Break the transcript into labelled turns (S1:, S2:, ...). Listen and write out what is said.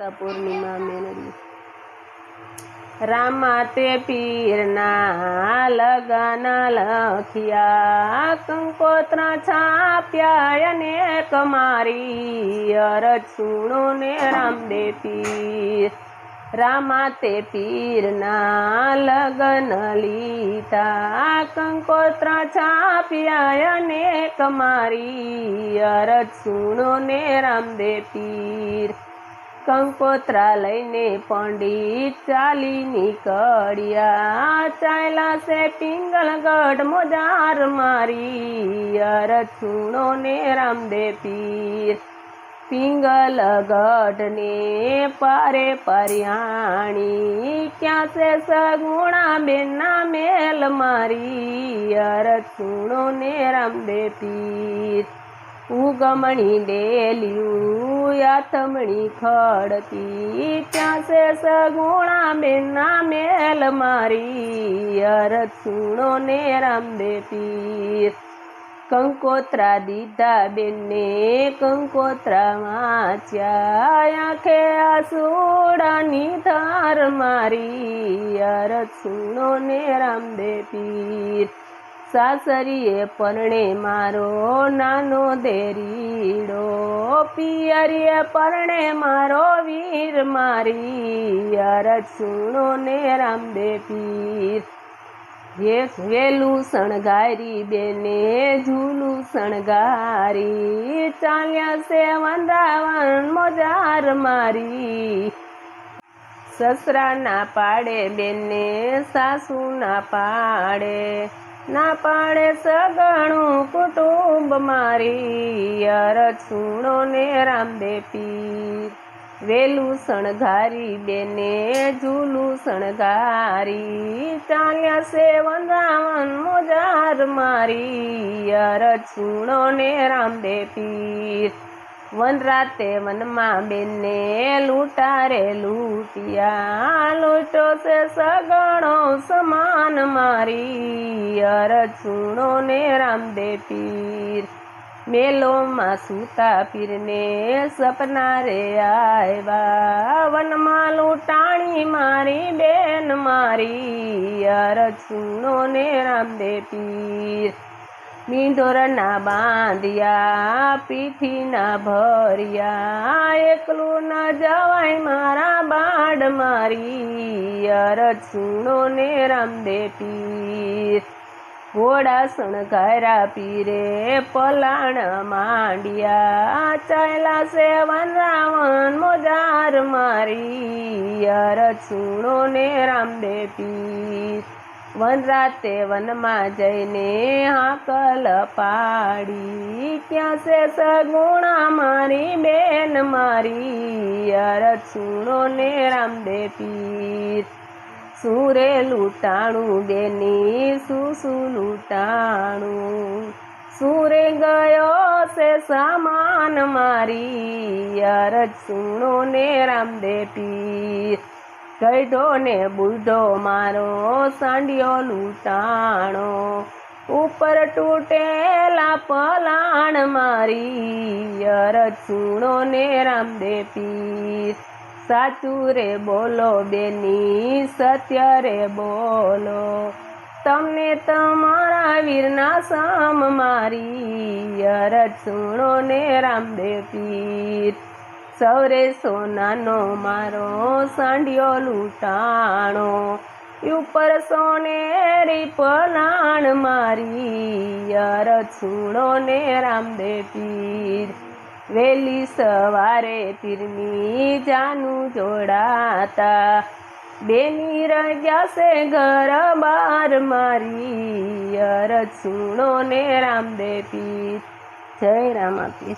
S1: पूर्णिमा मेनरी रामा ते पीरना लगाना लखिया कंकोत्रा छाप्या अनेक मारी अरज सुनो ने राम दे पीर रामा ते पीरना लगन लीता कंकोत्रा छाप्या अनेक मारी अरज सुनो ने राम दे पीर कंकोत्रा लईने पंडित चाली निकळ्या चायला से पिंगलगढ़ मोजार मारी अरज सुनो ने राम दे पीर पिंगलगढ़ ने पारे परियाणी क्या से सगुणा बेना मेल मारी अरज सुनो ने राम दे पीर उगमणी डेलियू याथमणी खड़ती त्या से सगुणा बेना मेल मारी अरज सुनो ने राम दे पीर कंकोत्रा दीधा बेने कंकोत्रा वाच्या आंखे आसूड़ा निधार मारी अरज सुनो ने राम दे पीर सासरीए परणे मारो नानो देरीडो पियरीए परणे मारो वीर मारी अरज सुनो ने राम दे पीर ये वेलू सणगारी बेने झूलू सणगारी चाल्या से वंदावन मोजार मारी ससरा ना पाड़े बेने सासू ना पाड़े सगणु कुटुंब मारी अरज सुनो ने राम दे पीर वेलू सणगारी बेने झूलू सणगारी चाल्या से वंदावन मोजार मारी अरज सुनो ने राम दे पीर वन राते वन माँ बेने लूटा रे लूटिया लूटो से सगणो समान मारी अरज सुनो ने राम दे पीर मेलो माँ सूता पीर ने सपना रे आयवा वन माँ लूटाणी मारी बेन मारी अरज सुनो ने राम दे पीर मींढोर ना बांधिया पीठी ना भरिया एकलू न जवाय मारा बाड मारी अरज सुनो ने राम दे पीर घोड़ा सणगारा पीरे पलाण मांडिया चायला से वंदावन मोजार मारी अरज सुनो ने राम दे पीर वन राते वन माँ जईने हाकल पाड़ी क्या से सगुणा मारी बेन मारी अरज सुनो ने राम दे पीर सूरे लूटाणु बेनी सुसु लूटाणु सूरे गयो से सामान मारी अरज सुनो ने राम दे पीर गईढो ने बूढ़ो मारो सांडियो लूटाणो ऊपर टूटेला पलाण मारी अरज सुनो ने राम दे पीर साचू रे बोलो बेनी सत्य रे बोलो तमने तमारा वीरना साम मारी अरज सुनो ने राम दे पीर सौरे सोनानो मारो सांडियो लूटाणो ऊपर सोनेरी पलाण मारी अरज सुनो ने राम दे पीर वेली सवारे पीरनी जानू जोड़ाता बेनी रग्या से घर बार मारी अरज सुनो ने राम दे पीर। जय रामा पीर।